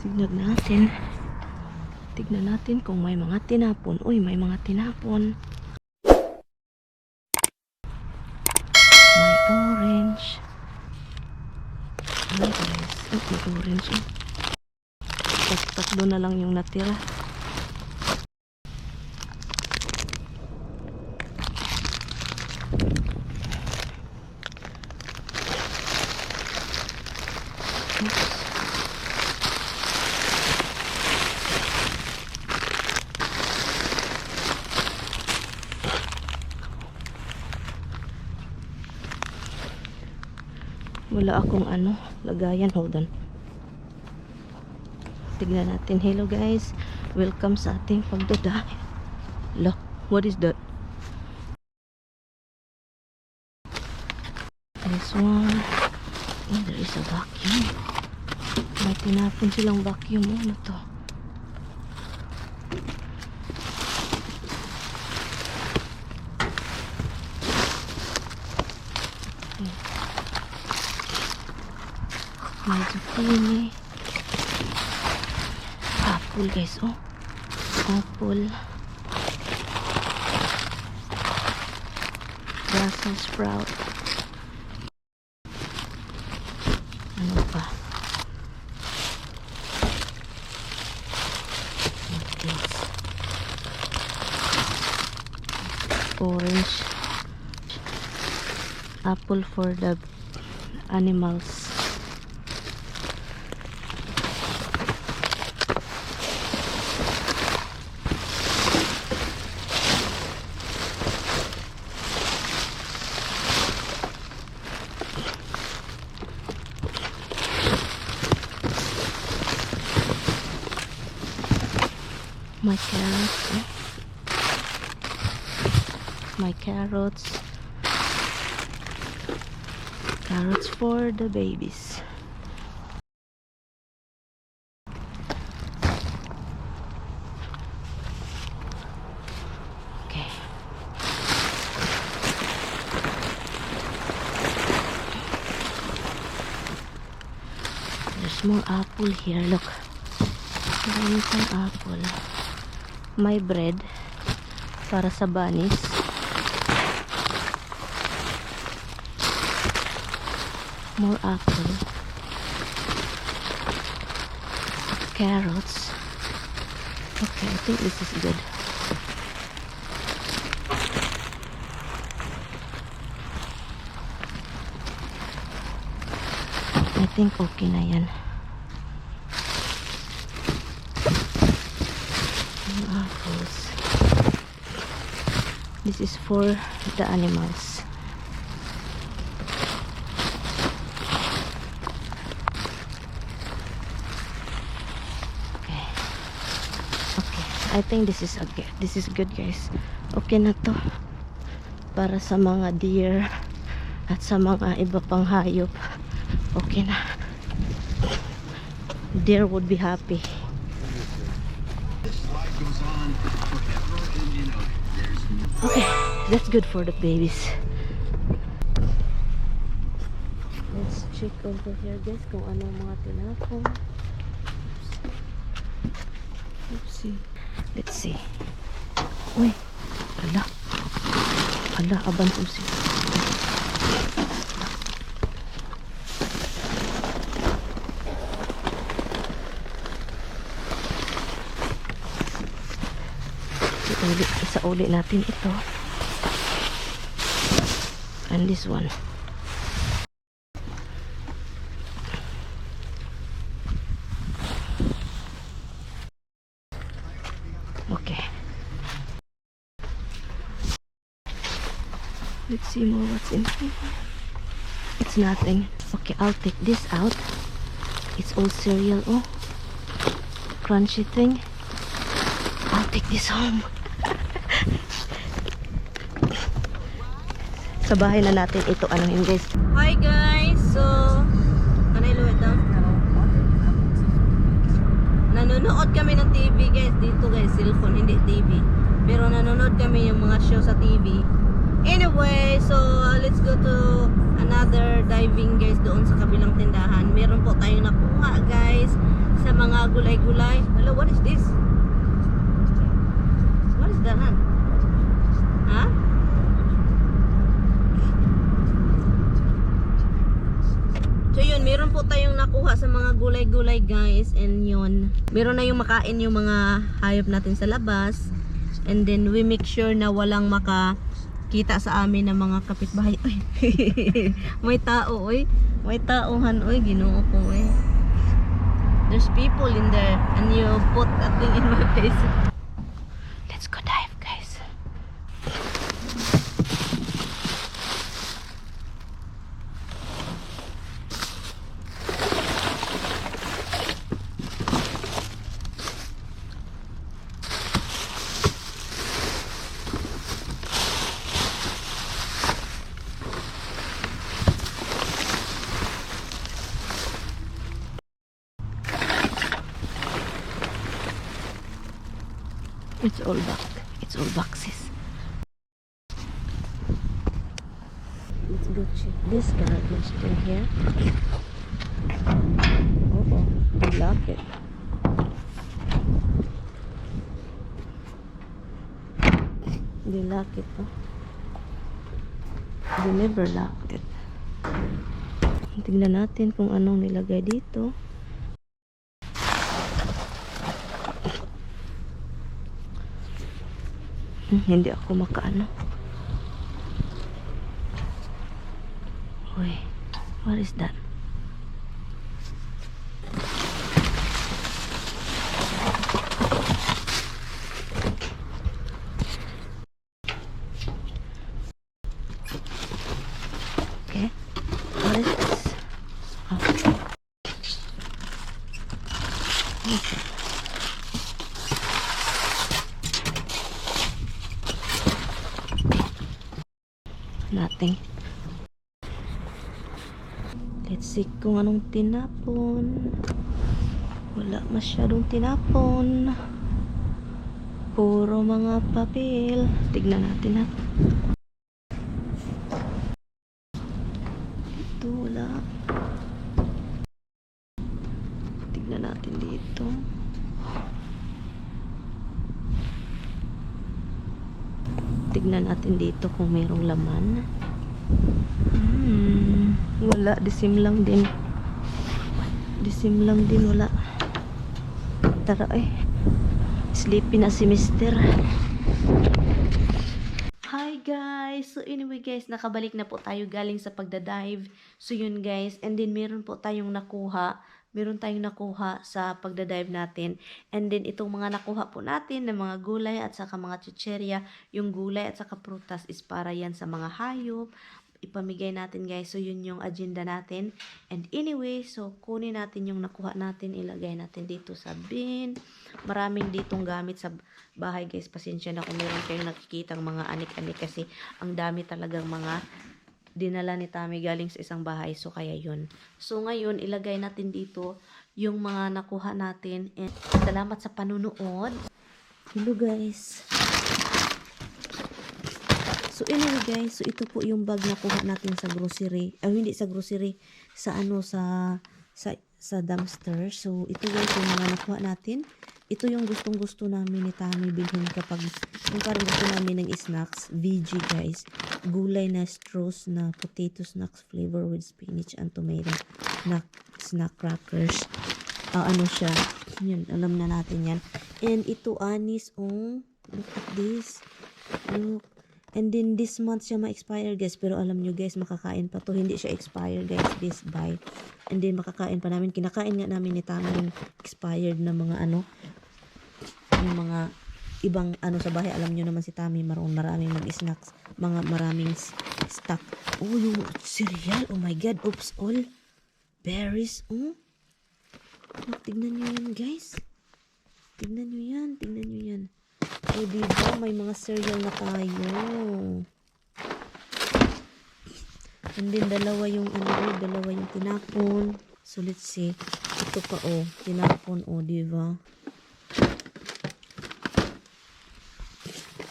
Tignan natin. Tignan natin kung may mga tinapon. Uy, may mga tinapon. May orange. Ay guys, may orange. Tatlo na lang yung natira. Oops. Wala akong lagayan. Hold on. Tignan natin. Hello guys. Welcome sa ating pagdadahi. Look, what is that? This one. Oh, there is a vacuum. May tinapon silang vacuum. Ano to? May zucchini. Apple guys, oh. Apple. Brussels sprout. Ano pa? Orange. Apple for the animals. My carrots. My carrots. Carrots for the babies. Okay. There's more apple here. Look. Marami pang apple. My bread para sa bunnies. More apple. Carrots. Okay, I think this is good. I think okay na yan. Apples. This is for the animals. Okay. Okay. I think this is okay. This is good guys. Okay na to. Para sa mga deer at sa mga iba pang hayop. Okay na. Deer would be happy. Okay, that's good for the babies. Let's check over here guys kung ano mga tinapon. Oopsie. Let's see. Uy, ala. Ala, aban oopsie. Isa uli natin ito. And this one. Okay. Let's see more what's in here. It's nothing. Okay, I'll take this out. It's all cereal. Oh, crunchy thing. I'll take this home. Sa bahay na natin ito guys. Hi guys. So, kanilo ito. Nanonood kami ng TV guys. Dito guys, cellphone, hindi TV. Pero nanonood kami yung mga show sa TV. Anyway, so let's go to another diving guys doon sa kabilang tindahan. Meron po tayong nakuha guys sa mga mga gulay-gulay. Hello, what is this? What is that, man? Ha? So yun, meron po tayong nakuha sa mga gulay-gulay guys. And yun, meron na yung makain yung mga hayop natin sa labas. And then we make sure na walang makakita sa amin ng mga kapitbahay. Uy, may tao, uy. May taohan, uy. Ginoo ko, uy. There's people in there. And you put that thing in my face. Let's go dive, guys. It's all back. It's all boxes. Let's go check this garbage in here. Oh, they lock it. They lock it, oh. They never locked it. Tignan natin kung anong nilagay dito. Hindi ako makaano. Uy, what is that? Okay, what is this? Oh. Okay. Nothing. Let's see kung anong tinapon. Wala masyadong tinapon. Puro mga papel. Tignan natin ha. Dito wala. Tignan natin dito. Tignan natin dito kung mayroong laman. Wala, disim lang din. Disim lang din, wala. Tara sleepy na si Mister. Hi guys! So anyway guys, nakabalik na po tayo galing sa pagdadive. So yun guys, and then meron po tayong nakuha. Meron tayong nakuha sa pagdadive natin. And then itong mga nakuha po natin ng mga gulay at saka mga chicherya, yung gulay at saka prutas is para yan sa mga hayop. Ipamigay natin guys. So yun yung agenda natin. And anyway, so kunin natin yung nakuha natin, ilagay natin dito sa bin. Maraming ditong gamit sa bahay guys. Pasensya na kung meron kayong nakikitang mga anik-anik kasi ang dami talagang mga dinala ni Tami galing sa isang bahay. So kaya yun. So ngayon ilagay natin dito yung mga nakuha natin. And salamat sa panunood. Hello guys. So anyway guys, so ito po yung bag na kuha natin sa grocery. Hindi sa grocery, sa sa dumpster. So ito guys yung mga nakuha natin. Ito yung gustong-gusto namin ni Tami bilhin kapag yung parang gusto namin ng snacks, VG guys. Gulay na straws na potato snacks flavor with spinach and tomato snack crackers. Ano siya? Yun, alam na natin yan. And ito anis, look at this. Look. And then this month siya ma-expire guys. Pero alam nyo guys, makakain pa to. Hindi siya expire guys, this buy. And then makakain pa namin. Kinakain nga namin ni Tami yung expired na mga yung mga ibang sa bahay. Alam nyo naman si Tami, maraming mag-snacks. Maraming stock. Oh, yung cereal. Oh my God. Oops, all. Berries. Tignan nyo yan guys. Tignan nyo yan. Diba? May mga cereal na tayo. And then, dalawa yung tinapon. So, let's see. Ito pa, tinapon, diba?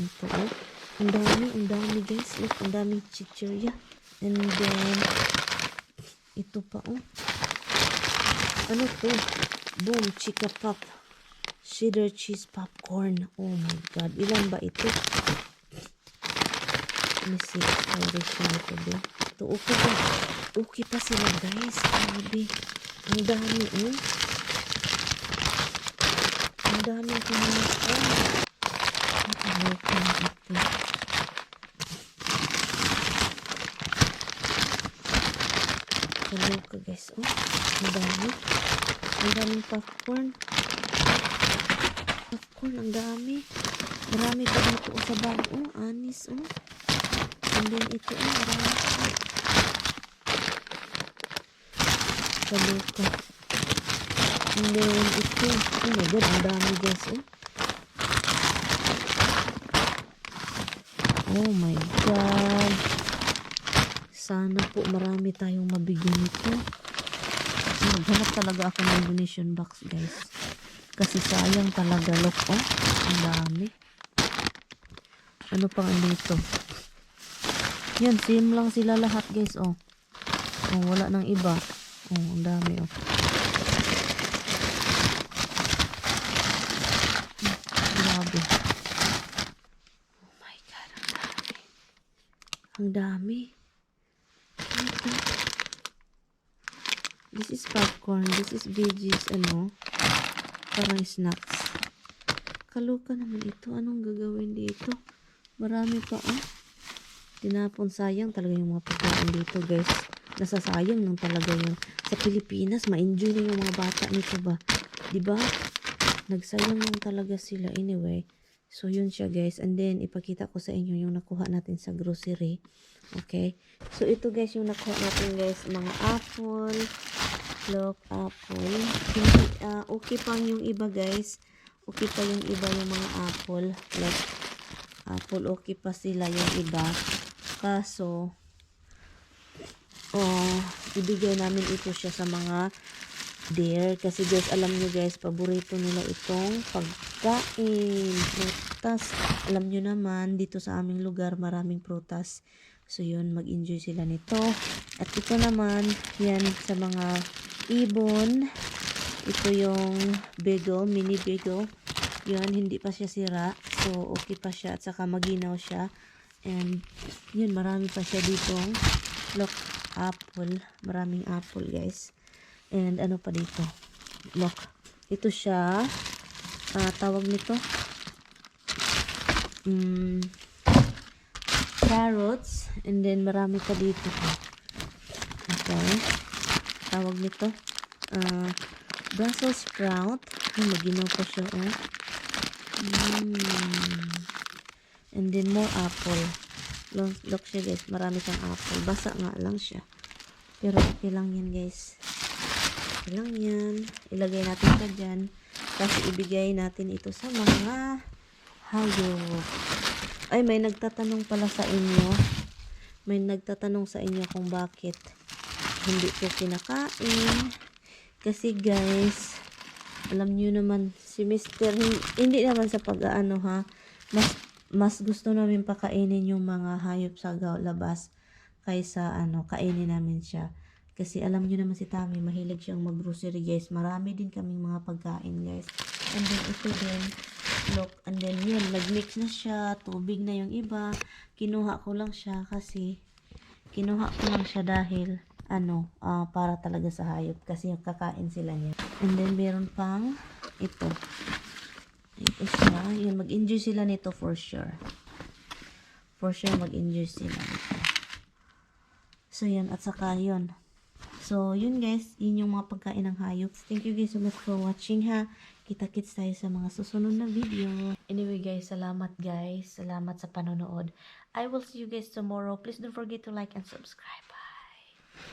Ito, Ang dami, guys. Look, ang daming chichirya. And then, ito pa, Ano to? Boom, Chica Pop. Cheddar cheese popcorn. Oh my God. Ilan ba ito? Let me see. Foundation ito ba? Ito, okay pa. Okay pa sila, guys. Grabe. Ang dami, eh. Ang dami kumuha. Nakaloka na ito. Nakaloka, guys. Oh, ang dami. Ang daming popcorn. Popcorn, ang dami. Marami pa dito sa bag. Oh, anis, oh. And then ito, oh, marami pa. Nakaloka. And then ito. Oh my God, ang dami, guys, oh. Oh my God. Sana po marami tayong mabigyan nito. Maghanap talaga ako ng donation box, guys. Kasi sayang talaga, look, oh. Ang dami. Ano pang andito? Yan, same lang sila lahat, guys, oh. Oh, wala nang iba. Oh, ang dami, oh. Grabe. Oh my God, ang dami. Ang dami. Ito. This is popcorn. This is veggies, ano. Parang snacks. Kaloka naman ito. Anong gagawin dito? Marami pa, ah. Tinapon, sayang talaga yung mga pagkain dito, guys. Nasasayang lang talaga yun. Sa Pilipinas, ma-enjoy na yung mga bata nito ba? Diba? Nagsayang lang talaga sila. Anyway, so yun siya, guys. And then, ipakita ko sa inyo yung nakuha natin sa grocery. Okay? So, ito, guys, yung nakuha natin, guys. Mga apple. Look, apple. Hindi, okay pang yung iba, guys. Okay pa yung iba yung mga apple. Look, apple, okay pa sila yung iba. Kaso, ibigay namin ito siya sa mga deer. Kasi, guys, alam nyo, guys, paborito nila itong pagkain. Prutas. Alam nyo naman, dito sa aming lugar, maraming prutas. So, yun, mag-enjoy sila nito. At ito naman, yan, sa mga ibon. Ito yung bagel, mini bagel. Yun, hindi pa siya sira. So, okay pa siya. At saka maginaw siya. And, yun, marami pa siya ditong, look, apple. Maraming apple, guys. And, ano pa dito? Look, ito siya. Tawag nito. Carrots. And then, marami pa dito. Okay. Tawag nito. Brussels sprout. Maginaw pa siya, oh. And then, more apple. Look siya, guys. Marami siyang apple. Basa nga lang siya. Pero, okay lang yan, guys. Okay lang yan. Ilagay natin ito dyan. Kasi, ibigay natin ito sa mga hayop. Ay, may nagtatanong pala sa inyo. May nagtatanong sa inyo kung bakit hindi ko kinakain. Kasi, guys, alam nyo naman, si Mr. Hindi naman sa pag-aano, ha. Mas gusto namin pakainin yung mga hayop sa labas kaysa, kainin namin siya. Kasi, alam nyo naman si Tami, mahilig siyang mag-grocery, guys. Marami din kaming mga pagkain, guys. And then, ito din. Look, and then yun, nag-mix na siya, tubig na yung iba. Kinuha ko lang siya kasi, dahil, para talaga sa hayop. Kasi kakain sila niya. And then, meron pang, ito. Ito siya. Yun, mag-enjoy sila nito for sure. For sure, mag-enjoy sila nito. So, yun. At saka, yun. So, yun guys. Yun yung mga pagkain ng hayop. Thank you guys so much for watching, ha. Kita-kits tayo sa mga susunod na video. Anyway guys, salamat guys. Salamat sa panonood. I will see you guys tomorrow. Please don't forget to like and subscribe.